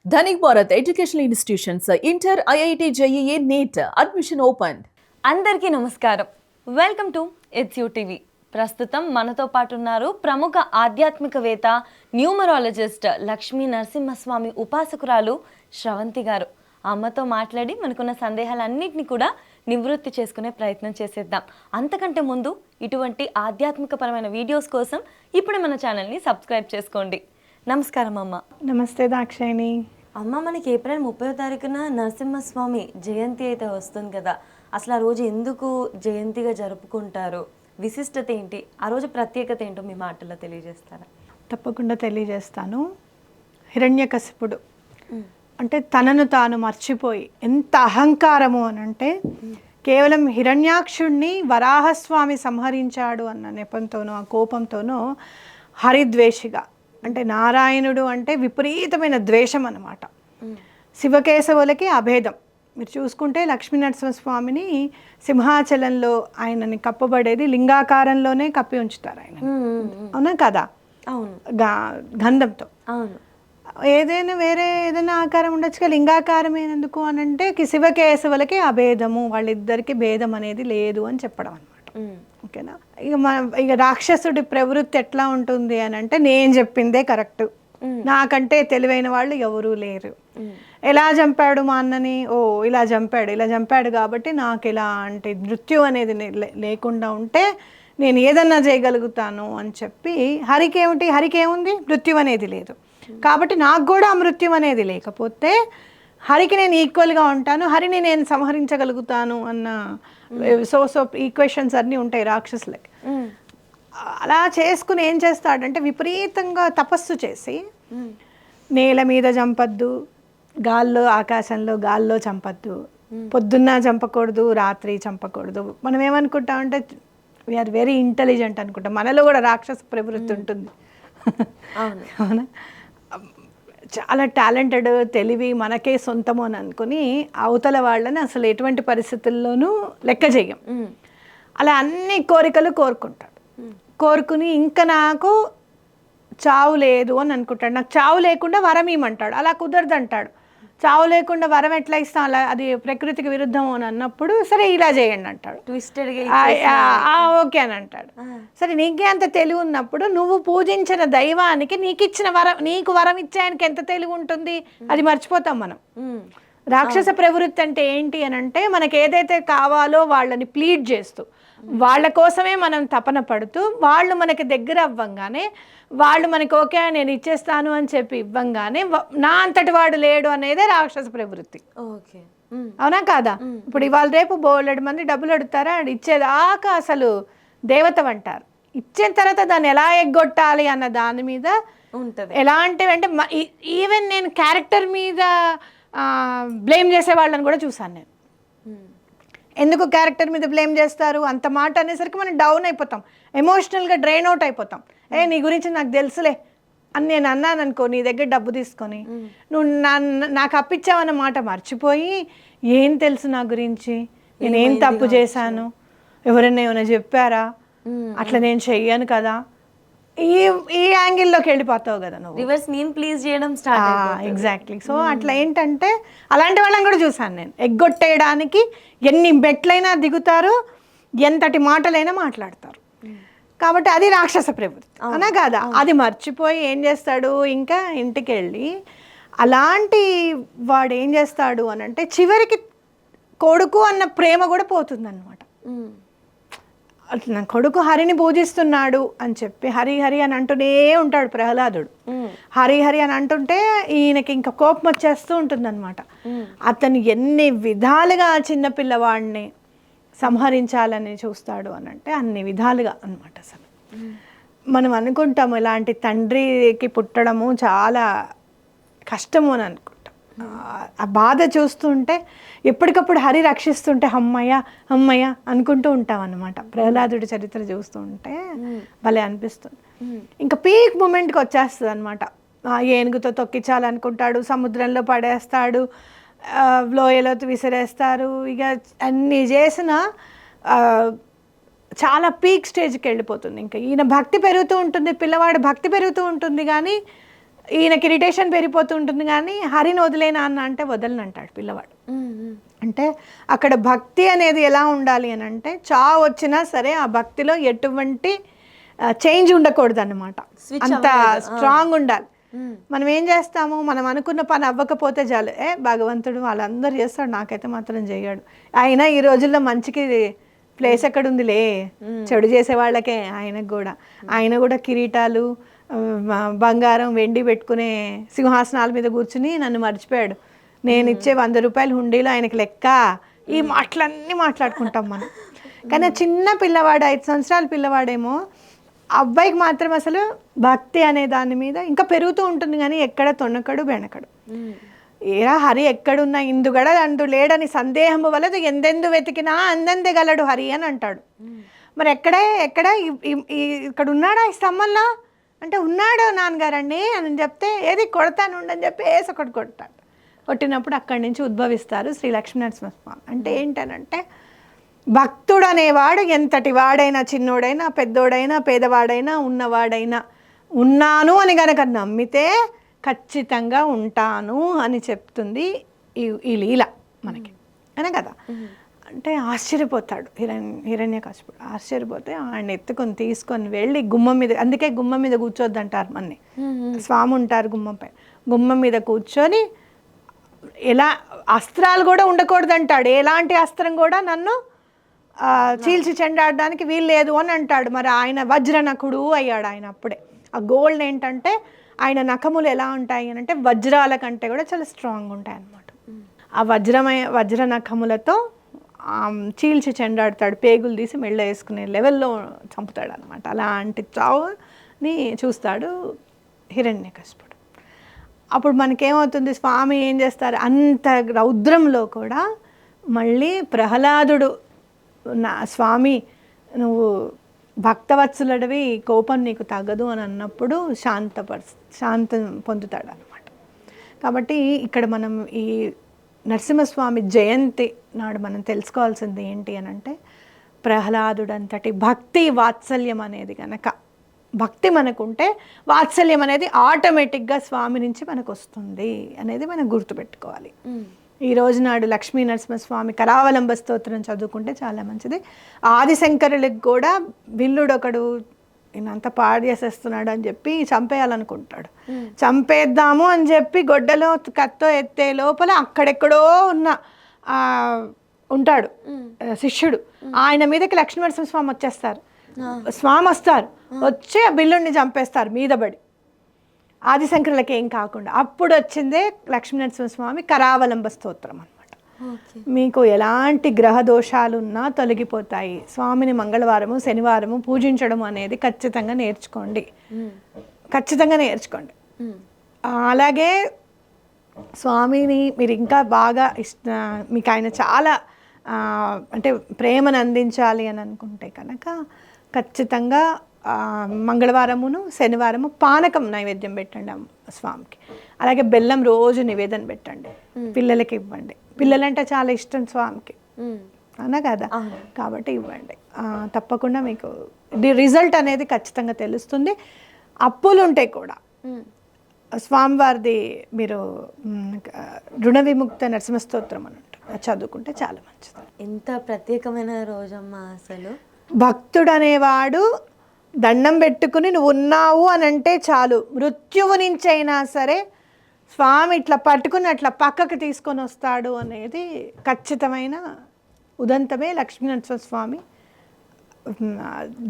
Dhanik Bharat Educational Institutions, Inter, IIT, JEE, NEET, admission opened. అందరికీ నమస్కారం. Welcome to it's you TV. ప్రస్తుతం మనతో పాటు ఉన్నారు ప్రముఖ ఆధ్యాత్మికవేత్త, న్యూమరాలజిస్ట్ లక్ష్మీ నరసింహస్వామి ఉపాసకురాలు శ్రవంతి గారు. అమ్మతో మాట్లాడి మనకున్న సందేహాలన్నింటినీ కూడా నివృత్తి చేసుకునే ప్రయత్నం చేసేద్దాం. అంతకంటే ముందు ఇటువంటి ఆధ్యాత్మికపరమైన వీడియోస్ కోసం ఇప్పుడు మన ఛానల్ని సబ్స్క్రైబ్ చేసుకోండి. నమస్కారం అమ్మ. నమస్తే దాక్షాయిని. అమ్మ, మనకి ఏప్రిల్ 30వ తారీఖున నరసింహస్వామి జయంతి అయితే వస్తుంది కదా, అసలు ఆ రోజు ఎందుకు జయంతిగా జరుపుకుంటారు, విశిష్టత ఏంటి, ఆ రోజు ప్రత్యేకత ఏంటో మీ మాటల్లో తెలియజేస్తారా? తప్పకుండా తెలియజేస్తాను. హిరణ్యకశిపుడు అంటే తనను తాను మర్చిపోయి ఎంత అహంకారము అని అంటే కేవలం హిరణ్యాక్షుణ్ణి వరాహస్వామి సంహరించాడు అన్న నెపంతోనో ఆ కోపంతోనో హరిద్వేషిగా, అంటే నారాయణుడు అంటే విపరీతమైన ద్వేషం అన్నమాట. శివకేశవులకి అభేదం. మీరు చూసుకుంటే లక్ష్మీనరసింహస్వామిని సింహాచలంలో ఆయనని కప్పబడేది లింగాకారంలోనే కప్పి ఉంచుతారు ఆయన, అవునా కదా? అవును, గంధంతో. అవును. ఏదైనా వేరే ఏదైనా ఆకారం ఉండొచ్చుగా, లింగాకారం ఎందుకు అని అంటే శివకేశవులకి అభేదము, వాళ్ళిద్దరికి భేదం అనేది లేదు అని చెప్పడం అనమాట. ఓకేనా? ఇక రాక్షసుడి ప్రవృత్తి ఎట్లా ఉంటుంది అని అంటే నేను చెప్పిందే కరెక్ట్, నాకంటే తెలివైన వాళ్ళు ఎవరూ లేరు. ఎలా చంపాడు మా అన్నని? ఓ ఇలా చంపాడు కాబట్టి నాకు ఇలాంటి మృత్యు అనేది లేకుండా ఉంటే నేను ఏదన్నా చేయగలుగుతాను అని చెప్పి హరికేముంది? మృత్యు అనేది లేదు కాబట్టి నాకు కూడా ఆ మృత్యు అనేది లేకపోతే హరికి నేను ఈక్వల్గా ఉంటాను, హరిని నేను సంహరించగలుగుతాను అన్న సో ఈక్వేషన్స్ అన్నీ ఉంటాయి రాక్షసులకి. అలా చేసుకుని ఏం చేస్తాడంటే విపరీతంగా తపస్సు చేసి నేల మీద చంపద్దు, గాల్లో ఆకాశంలో గాల్లో చంపద్దు, పొద్దున్న చంపకూడదు, రాత్రి చంపకూడదు. మనం ఏమనుకుంటామంటే వీఆర్ వెరీ ఇంటెలిజెంట్ అనుకుంటాం, మనలో కూడా రాక్షస ప్రవృత్తి ఉంటుంది. అవునా? చాలా టాలెంటెడ్, తెలివి మనకే సొంతము అని అనుకుని అవతల వాళ్ళని అసలు ఎటువంటి పరిస్థితుల్లోనూ లెక్క చేయం. అలా అన్ని కోరికలు కోరుకుని ఇంకా నాకు చావు లేదు అని అనుకుంటాడు. నాకు చావు లేకుండా వరం ఇమ్మంటాడు. అలా కుదరదు అంటాడు. చావు లేకుండా వరం ఎట్లా ఇస్తాం, అలా అది ప్రకృతికి విరుద్ధం అని అన్నప్పుడు సరే ఇలా చేయండి అంటాడు. ఓకే అని అంటాడు. సరే నీకే అంత తెలివి ఉన్నప్పుడు నువ్వు పూజించిన దైవానికి నీకు వరం ఇచ్చే ఆయనకి ఎంత తెలివి ఉంటుంది, అది మర్చిపోతాం మనం. రాక్షస ప్రవృత్తి అంటే ఏంటి అని అంటే మనకి ఏదైతే కావాలో వాళ్ళని ప్లీడ్ చేస్తూ వాళ్ళ కోసమే మనం తపన పడుతూ వాళ్ళు మనకి దగ్గర అవ్వంగానే వాళ్ళు మనకి ఓకే నేను ఇచ్చేస్తాను అని చెప్పి ఇవ్వంగానే నా అంతటి వాడు లేడు అనేదే రాక్షస ప్రవృత్తి. అవునా కాదా? ఇప్పుడు ఇవాళ రేపు బోలెడు మంది డబ్బులు అడుగుతారా, ఇచ్చేదాకా అసలు దేవత అంటారు. ఇచ్చిన తర్వాత దాన్ని ఎలా ఎగ్గొట్టాలి అన్న దాని మీద ఉంటుంది. ఎలాంటివి అంటే ఈవెన్ నేను క్యారెక్టర్ మీద బ్లేమ్ చేసే వాళ్ళని కూడా చూసాను నేను. ఎందుకు క్యారెక్టర్ మీద బ్లేమ్ చేస్తారు? అంత మాట అనేసరికి మనం డౌన్ అయిపోతాం, ఎమోషనల్గా డ్రైన్ అవుట్ అయిపోతాం. నీ గురించి నాకు తెలుసులే అని నేను అన్నాను అనుకో, నీ దగ్గర డబ్బు తీసుకొని నువ్వు నాకు అప్పిచ్చావన్న మాట మర్చిపోయి ఏం తెలుసు నా గురించి, నేనేం తప్పు చేశాను, ఎవరైనా ఏమైనా చెప్పారా, అట్లా నేను చెయ్యను కదా, ఈ యాంగిల్లోకి వెళ్ళిపోతావు కదా నువ్వు. రివర్స్ నేను ప్లీజ్ చేయడం స్టార్ట్. ఎగ్జాక్ట్లీ. సో అట్లా ఏంటంటే అలాంటి వాళ్ళని కూడా చూసాను నేను. ఎగ్గొట్టేయడానికి ఎన్ని మెట్లైనా దిగుతారు, ఎంతటి మాటలైనా మాట్లాడతారు. కాబట్టి అది రాక్షస ప్రవృత్తి, అనా కాదా? అది మర్చిపోయి ఏం చేస్తాడు, ఇంకా ఇంటికి వెళ్ళి అలాంటి వాడు ఏం చేస్తాడు అని అంటే చివరికి కొడుకు అన్న ప్రేమ కూడా పోతుందన్నమాట. అట్లా నా కొడుకు హరిని పూజిస్తున్నాడు అని చెప్పి హరి హరి అని అంటూనే ఉంటాడు ప్రహ్లాదుడు. హరి హరి అని అంటుంటే ఈయనకి ఇంకా కోపం వచ్చేస్తూ ఉంటుందన్నమాట. అతను ఎన్ని విధాలుగా చిన్న పిల్లవాడిని సంహరించాలని చూస్తాడు అని అంటే అన్ని విధాలుగా అన్నమాట. అసలు మనం అనుకుంటాము ఇలాంటి తండ్రికి పుట్టడము చాలా కష్టము అని అనుకుంటాం. ఆ బాధ చూస్తుంటే ఎప్పటికప్పుడు హరి రక్షిస్తుంటే అమ్మయ్య అనుకుంటూ ఉంటాం అన్నమాట. ప్రహ్లాదుడి చరిత్ర చూస్తూ ఉంటే భలే అనిపిస్తుంది. ఇంకా పీక్ మూమెంట్కి వచ్చేస్తుంది అనమాట. ఏనుగుతో తొక్కించాలనుకుంటాడు, సముద్రంలో పడేస్తాడు, లోయలో విసిరేస్తారు. ఇక అన్నీ చేసిన చాలా పీక్ స్టేజ్కి వెళ్ళిపోతుంది. ఇంకా ఈయన భక్తి పెరుగుతూ ఉంటుంది, పిల్లవాడు భక్తి పెరుగుతూ ఉంటుంది, కానీ ఈయనకి ఇరిటేషన్ పెరిగిపోతుంటుంది, కానీ హరిని వదిలే నాన్న అంటే వదలను అంటాడు పిల్లవాడు. అంటే అక్కడ భక్తి అనేది ఎలా ఉండాలి అని అంటే చావు వచ్చినా సరే ఆ భక్తిలో ఎటువంటి చేంజ్ ఉండకూడదు అన్నమాట, అంత స్ట్రాంగ్ ఉండాలి. మనం ఏం చేస్తాము, మనం అనుకున్న పని అవ్వకపోతే చాలు, భగవంతుడు వాళ్ళందరూ చేస్తాడు, నాకైతే మాత్రం చేయడు. అయినా ఈ రోజుల్లో మంచికి ప్లేస్ ఎక్కడుందిలే, చెడు చేసే వాళ్ళకే. ఆయన కూడా కిరీటాలు బంగారం వెండి పెట్టుకునే సింహాసనాల మీద కూర్చుని నన్ను మర్చిపోయాడు, నేను ఇచ్చే 100 రూపాయలు హుండీలో ఆయనకి లెక్క. ఈ మాటలన్నీ మాట్లాడుకుంటాం మనం. కానీ చిన్న పిల్లవాడు 5 సంవత్సరాల పిల్లవాడేమో అబ్బాయికి మాత్రం అసలు భక్తి అనే దాని మీద ఇంకా పెరుగుతూ ఉంటుంది, కానీ ఎక్కడ తొన్నకడు బెనకడు. ఏరా హరి ఎక్కడున్నా ఇందుగడ అందు లేడని సందేహము వలదు, ఎందెందు వెతికినా అందందే గలడు హరి అని అంటాడు. మరి ఎక్కడ ఇక్కడ ఉన్నాడా ఈ స్తంభంలో అంటే, ఉన్నాడు నాన్నగారండి అని చెప్తే, ఏది కొడతాను అని చెప్పి ఒకటి కొడతాడు. కొట్టినప్పుడు అక్కడి నుంచి ఉద్భవిస్తారు శ్రీ లక్ష్మీనరసింహస్వామి. అంటే ఏంటనంటే, భక్తుడు అనేవాడు ఎంతటి వాడైనా, చిన్నోడైనా, పెద్దోడైనా, పేదవాడైనా, ఉన్నవాడైనా, ఉన్నాను అని కనుక నమ్మితే ఖచ్చితంగా ఉంటాను అని చెప్తుంది ఈ లీల మనకి, అనే కదా. అంటే ఆశ్చర్యపోతాడు హిరణ్యకశిపుడు. ఆశ్చర్యపోతే ఆయన ఎత్తుకొని తీసుకొని వెళ్ళి గుమ్మం మీద, అందుకే గుమ్మం మీద కూర్చోద్దు అంటారు మన్ని, స్వామి ఉంటారు గుమ్మంపై, గుమ్మం మీద కూర్చొని ఎలా అస్త్రాలు కూడా ఉండకూడదు అంటాడు, ఎలాంటి అస్త్రం కూడా నన్ను చీల్చి చెండాడడానికి వీలు లేదు అని అంటాడు. మరి ఆయన వజ్రనఖుడు అయ్యాడు ఆయన అప్పుడే. ఆ గోల్డ్ ఏంటంటే ఆయన నఖములు ఎలా ఉంటాయి అని అంటే వజ్రాల కంటే కూడా చాలా స్ట్రాంగ్ ఉంటాయి అన్నమాట. ఆ వజ్ర నఖములతో చీల్చి చెండాడుతాడు, పేగులు తీసి మెళ్ళ వేసుకునే లెవెల్లో చంపుతాడు అనమాట. అలాంటి చావుని చూస్తాడు హిరణ్యకశిపుడు. అప్పుడు మనకేమవుతుంది, స్వామి ఏం చేస్తారు, అంత రౌద్రంలో కూడా మళ్ళీ ప్రహ్లాదుడు, నా స్వామి నువ్వు భక్తవత్సలుడివి, కోపం నీకు తగ్గదు అని అన్నప్పుడు శాంతం పొందుతాడు అనమాట. కాబట్టి ఇక్కడ మనం ఈ నరసింహస్వామి జయంతి నాడు మనం తెలుసుకోవాల్సింది ఏంటి అని అంటే, ప్రహ్లాదుడు అంతటి భక్తి వాత్సల్యం అనేది కనుక, భక్తి మనకుంటే వాత్సల్యం అనేది ఆటోమేటిక్గా స్వామి నుంచి మనకు వస్తుంది అనేది మనం గుర్తుపెట్టుకోవాలి. ఈ రోజు నాడు లక్ష్మీ నరసింహస్వామి కరావలంబ స్తోత్రం చదువుకుంటే చాలా మంచిది. ఆదిశంకరులకు కూడా విల్లుడు ఒకడు ఈయనంతా పాడు చేసేస్తున్నాడు అని చెప్పి చంపేయాలనుకుంటాడు. చంపేద్దాము అని చెప్పి గొడ్డలో కత్తో ఎత్తే లోపల అక్కడెక్కడో ఉంటాడు శిష్యుడు, ఆయన మీదకి లక్ష్మీనరసింహస్వామి వచ్చేస్తారు. స్వామి వస్తారు, వచ్చి ఆ బిల్లుడిని చంపేస్తారు మీద పడి, ఆదిశంకరులకి ఏం కాకుండా. అప్పుడు వచ్చిందే లక్ష్మీనరసింహస్వామి కరావలంబ స్తోత్రం అనమాట. మీకు ఎలాంటి గ్రహ దోషాలు ఉన్నా తొలగిపోతాయి. స్వామిని మంగళవారము శనివారము పూజించడం అనేది ఖచ్చితంగా నేర్చుకోండి, ఖచ్చితంగా నేర్చుకోండి. అలాగే స్వామిని మీరు ఇంకా బాగా మీకు ఆయన చాలా అంటే ప్రేమను అందించాలి అని అనుకుంటే కనుక ఖచ్చితంగా మంగళవారమును శనివారము పానకం నైవేద్యం పెట్టండి స్వామికి. అలాగే బెల్లం రోజు నివేదన పెట్టండి, పిల్లలకి ఇవ్వండి. పిల్లలంటే చాలా ఇష్టం స్వామికి, అవునా కదా, కాబట్టి ఇవ్వండి. తప్పకుండా మీకు రిజల్ట్ అనేది ఖచ్చితంగా తెలుస్తుంది. అప్పులు ఉంటాయి కూడా స్వామివారిది మీరు రుణ విముక్త నరసింహ స్తోత్రం అని ఉంటుంది, చదువుకుంటే చాలా మంచిది. ఎంత ప్రత్యేకమైన రోజమ్మా అసలు. భక్తుడు అనేవాడు దండం పెట్టుకుని నువ్వు ఉన్నావు అని అంటే చాలు, మృత్యువు నుంచి అయినా సరే స్వామి ఇట్లా పట్టుకుని అట్లా పక్కకు తీసుకొని వస్తాడు అనేది ఖచ్చితమైన ఉదంతమే లక్ష్మీనరసింహ స్వామి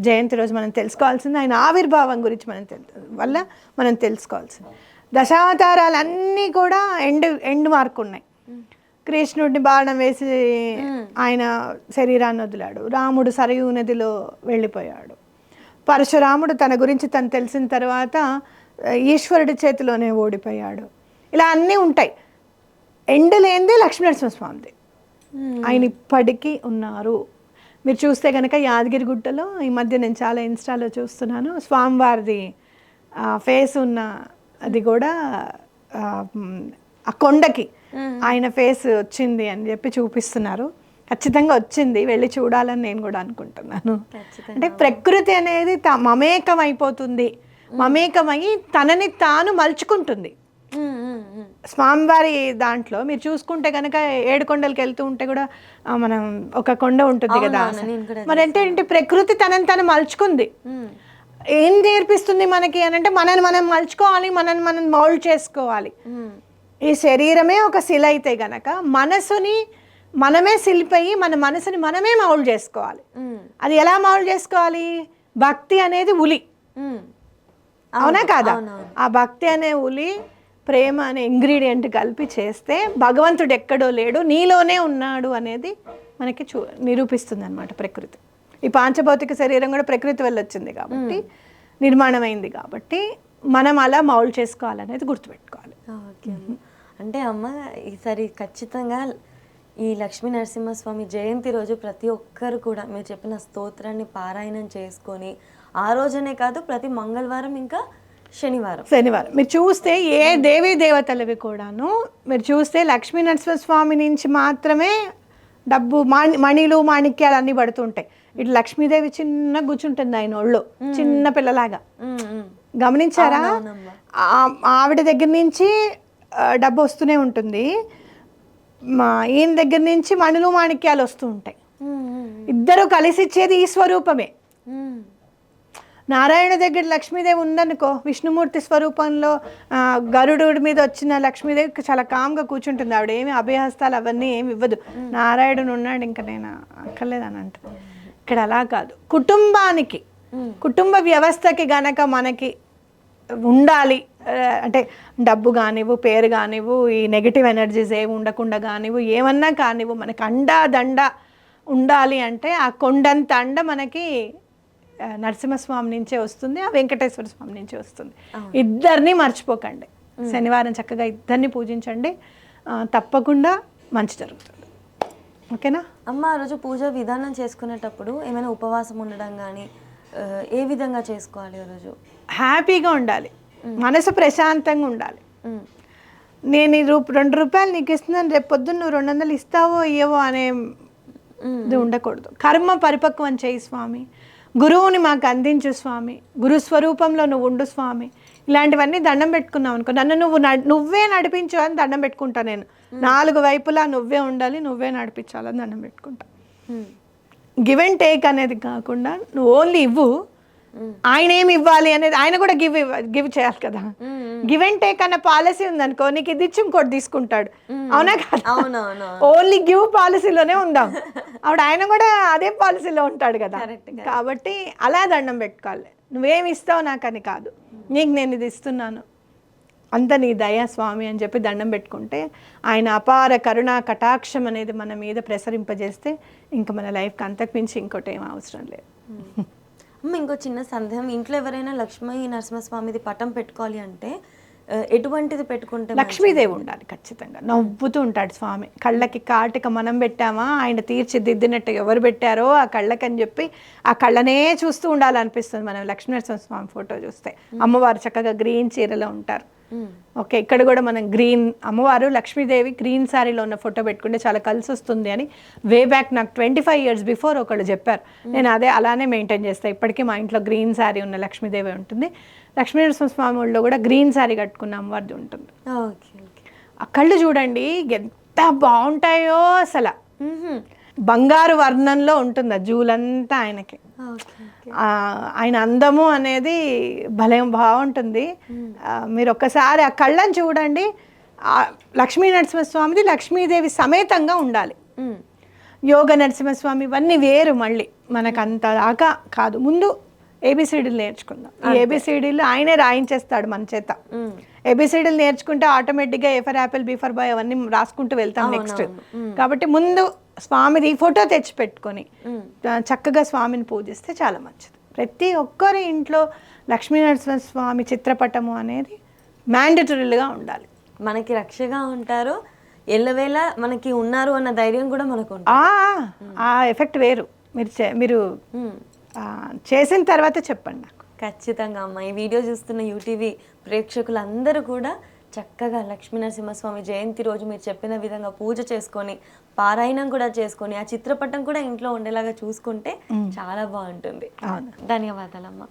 జయంతి రోజు మనం తెలుసుకోవాల్సింది. ఆయన ఆవిర్భావం గురించి మనం తెలుసుకోవాల్సింది. దశావతారాలన్నీ కూడా ఎండ్ మార్క్ ఉన్నాయి. కృష్ణుడిని బాణం వేసి ఆయన శరీరాన్ని వదిలాడు, రాముడు సరయూ నదిలో వెళ్ళిపోయాడు, పరశురాముడు తన గురించి తను తెలిసిన తర్వాత ఈశ్వరుడి చేతిలోనే ఓడిపోయాడు. ఇలా అన్నీ ఉంటాయి. ఎండ్ లేనిది లక్ష్మీనరసింహస్వామిది. ఆయన ఇప్పటికీ ఉన్నారు. మీరు చూస్తే కనుక యాదగిరిగుట్టలో ఈ మధ్య నేను చాలా ఇన్స్టాలో చూస్తున్నాను, స్వామివారిది ఫేస్ ఉన్న అది కూడా ఆ కొండకి ఆయన ఫేస్ వచ్చింది అని చెప్పి చూపిస్తున్నారు. ఖచ్చితంగా వచ్చింది, వెళ్ళి చూడాలని నేను కూడా అనుకుంటున్నాను. అంటే ప్రకృతి అనేది మమేకం అయిపోతుంది, మమేకమయ్యి తనని తాను మలుచుకుంటుంది. స్వామివారి దాంట్లో మీరు చూసుకుంటే కనుక 7 కొండలకి వెళ్తూ ఉంటే కూడా మనం ఒక కొండ ఉంటుంది కదా, మరి ఏంటంటే ప్రకృతి తనని తను మలుచుకుంది. ఏం నేర్పిస్తుంది మనకి అని అంటే మనని మనం మలుచుకోవాలి, మనని మనం మౌల్డ్ చేసుకోవాలి. ఈ శరీరమే ఒక శిల అయితే గనక మనసుని మనమే శిల్పయి మన మనసుని మనమే మౌల్డ్ చేసుకోవాలి. అది ఎలా మౌల్డ్ చేసుకోవాలి? భక్తి అనేది ఉలి, అవునా కాదా? ఆ భక్తి అనే ఉలి ప్రేమ అనే ఇంగ్రీడియంట్ కలిపి చేస్తే భగవంతుడు ఎక్కడో లేడు, నీలోనే ఉన్నాడు అనేది మనకి నిరూపిస్తుంది అనమాట ప్రకృతి. ఈ పాంచభౌతిక శరీరం కూడా ప్రకృతి వల్ల వచ్చింది కాబట్టి, నిర్మాణమైంది కాబట్టి మనం అలా మౌల్డ్ చేసుకోవాలనేది గుర్తుపెట్టుకోవాలి. ఓకే. అంటే అమ్మ ఈసారి ఖచ్చితంగా ఈ లక్ష్మీ నరసింహస్వామి జయంతి రోజు ప్రతి ఒక్కరు కూడా మీరు చెప్పిన స్తోత్రాన్ని పారాయణం చేసుకొని ఆ రోజనే కాదు ప్రతి మంగళవారం ఇంకా శనివారం మీరు చూస్తే ఏ దేవీ దేవతలవి కూడాను మీరు చూస్తే లక్ష్మీ నరసింహస్వామి నుంచి మాత్రమే డబ్బు మణిలు మాణిక్యాలు అన్నీ పడుతుంటాయి. ఇటు లక్ష్మీదేవి చిన్న కూర్చుంటుంది ఆయన ఒళ్ళు, చిన్న పిల్లలాగా. గమనించారా? ఆవిడ దగ్గర నుంచి డబ్బు వస్తూనే ఉంటుంది, ఈయన దగ్గర నుంచి మణులు మాణిక్యాలు వస్తూ ఉంటాయి. ఇద్దరు కలిసి ఇచ్చేది ఈ స్వరూపమే. నారాయణ దగ్గర లక్ష్మీదేవి ఉందనుకో, విష్ణుమూర్తి స్వరూపంలో గరుడు మీద వచ్చిన లక్ష్మీదేవి చాలా కామ్గా కూర్చుంటుంది. ఆవిడ ఏమి అభయహస్తాలు అవన్నీ ఏమి ఇవ్వదు. నారాయణుడు ఉన్నాడు ఇంకా నేను అక్కర్లేదని అంటుంది. ఇక్కడ అలా కాదు. కుటుంబానికి, కుటుంబ వ్యవస్థకి గనక మనకి ఉండాలి అంటే డబ్బు కానివ్వు, పేరు కానివ్వు, ఈ నెగిటివ్ ఎనర్జీస్ ఏమి ఉండకుండా కానివ్వు, ఏమన్నా కానివ్వు, మనకి అండా దండ ఉండాలి అంటే ఆ కొండంత అండ మనకి నరసింహస్వామి నుంచే వస్తుంది, ఆ వెంకటేశ్వర స్వామి నుంచే వస్తుంది. ఇద్దరిని మర్చిపోకండి. శనివారం చక్కగా ఇద్దరిని పూజించండి, తప్పకుండా మంచి జరుగుతుంది. ఓకేనా అమ్మ? ఆ రోజు పూజ విధానం చేసుకునేటప్పుడు ఏమైనా ఉపవాసం ఉండడం కానీ ఏ విధంగా చేసుకోవాలి? ఆ రోజు హ్యాపీగా ఉండాలి, మనసు ప్రశాంతంగా ఉండాలి. నేను 2 రూపాయలు నీకు ఇస్తున్నాను, రేపు పొద్దున్న నువ్వు 200 ఇస్తావో ఇయ్యవో అనే ఇది ఉండకూడదు. కర్మ పరిపక్వం చేయి స్వామి, గురువుని మాకు అందించు స్వామి, గురు స్వరూపంలో నువ్వు ఉండు స్వామి, ఇలాంటివన్నీ దండం పెట్టుకున్నావు అనుకో, నన్ను నువ్వే నడిపించు అని దండం పెట్టుకుంటా. నేను 4 వైపులా నువ్వే ఉండాలి, నువ్వే నడిపించాలని దండం పెట్టుకుంటా. గివ్ అండ్ టేక్ అనేది కాకుండా నువ్వు ఓన్లీ ఇవ్వు, ఆయన ఏమి ఇవ్వాలి అనేది ఆయన కూడా గివ్ చేయాలి కదా. గివ్ అండ్ టేక్ అన్న పాలసీ ఉందనుకో, నీకు ఇది ఇచ్చి ఇంకోటి తీసుకుంటాడు, అవునా కదా? ఓన్లీ గివ్ పాలసీలోనే ఉందాం. అప్పుడు ఆయన కూడా అదే పాలసీలో ఉంటాడు కదా. కాబట్టి అలా దండం పెట్టుకోవాలి. నువ్వేమి ఇస్తావు నాకని కాదు, నీకు నేను ఇది ఇస్తున్నాను, అంత నీ దయా స్వామి అని చెప్పి దండం పెట్టుకుంటే ఆయన అపార కరుణా కటాక్షం అనేది మన మీద ప్రసరింపజేస్తే ఇంకా మన లైఫ్కి అంతకు మించి ఇంకోటి ఏం అవసరం లేదు. అమ్మ, ఇంకో చిన్న సందేహం, ఇంట్లో ఎవరైనా లక్ష్మీ నరసింహస్వామిది పటం పెట్టుకోవాలి అంటే ఎటువంటిది పెట్టుకుంటే? లక్ష్మీదేవి ఉండాలి ఖచ్చితంగా, నవ్వుతూ ఉంటాడు స్వామి. కళ్ళకి కాటిక మనం పెట్టామా, ఆయన తీర్చిదిద్దినట్టు ఎవరు పెట్టారో ఆ కళ్ళకి అని చెప్పి ఆ కళ్ళనే చూస్తూ ఉండాలనిపిస్తుంది మనం లక్ష్మీనరసింహ స్వామి ఫోటో చూస్తే. అమ్మవారు చక్కగా గ్రీన్ చీరలో ఉంటారు. ఓకే, ఇక్కడ కూడా మనం గ్రీన్, అమ్మవారు లక్ష్మీదేవి గ్రీన్ శారీలో ఉన్న ఫోటో పెట్టుకుంటే చాలా కలిసి వస్తుంది అని వే బ్యాక్ నాకు 25 years బిఫోర్ ఒకళ్ళు చెప్పారు. నేను అలానే మెయింటైన్ చేస్తాను. ఇప్పటికీ మా ఇంట్లో గ్రీన్ శారీ ఉన్న లక్ష్మీదేవి ఉంటుంది. లక్ష్మీనరసింహస్వామి ఊళ్ళో కూడా గ్రీన్ శారీ కట్టుకున్న అమ్మవారిది ఉంటుంది. ఆ కళ్ళు చూడండి ఎంత బాగుంటాయో, అసలు బంగారు వర్ణంలో ఉంటుంది ఆ జూలంతా ఆయనకి. ఆయన అందము అనేది భలే బాగుంటుంది. మీరు ఒక్కసారి ఆ కళ్ళని చూడండి. లక్ష్మీ నరసింహస్వామిది లక్ష్మీదేవి సమేతంగా ఉండాలి. యోగ నరసింహస్వామి ఇవన్నీ వేరు, మళ్ళీ మనకు అంత దాకా కాదు. ముందు ఏబిసిడీలు నేర్చుకుందాం. ఈ ఏబిసిడీలు ఆయనే రాయించేస్తాడు మన చేత. ఏబిసిడీలు నేర్చుకుంటే ఆటోమేటిక్గా A for apple, B for boy అవన్నీ రాసుకుంటూ వెళ్తాం నెక్స్ట్. కాబట్టి ముందు స్వామిది ఫోటో తెచ్చి పెట్టుకొని చక్కగా స్వామిని పూజిస్తే చాలా మంచిది. ప్రతి ఒక్కరి ఇంట్లో లక్ష్మీనరసింహ స్వామి చిత్రపటము అనేది మ్యాండటరీగా ఉండాలి. మనకి రక్షగా ఉంటారు, ఎల్లవేళ మనకి ఉన్నారు అన్న ధైర్యం కూడా మనకు. ఆ ఎఫెక్ట్ వేరు. మీరు చేసిన తర్వాత చెప్పండి నాకు. ఖచ్చితంగా అమ్మ. ఈ వీడియో చూస్తున్న యూటీవీ ప్రేక్షకులందరూ కూడా చక్కగా లక్ష్మీనరసింహస్వామి జయంతి రోజు మీరు చెప్పిన విధంగా పూజ చేసుకొని, పారాయణం కూడా చేసుకొని, ఆ చిత్రపటం కూడా ఇంట్లో ఉండేలాగా చూసుకుంటే చాలా బాగుంటుంది. ధన్యవాదాలమ్మా.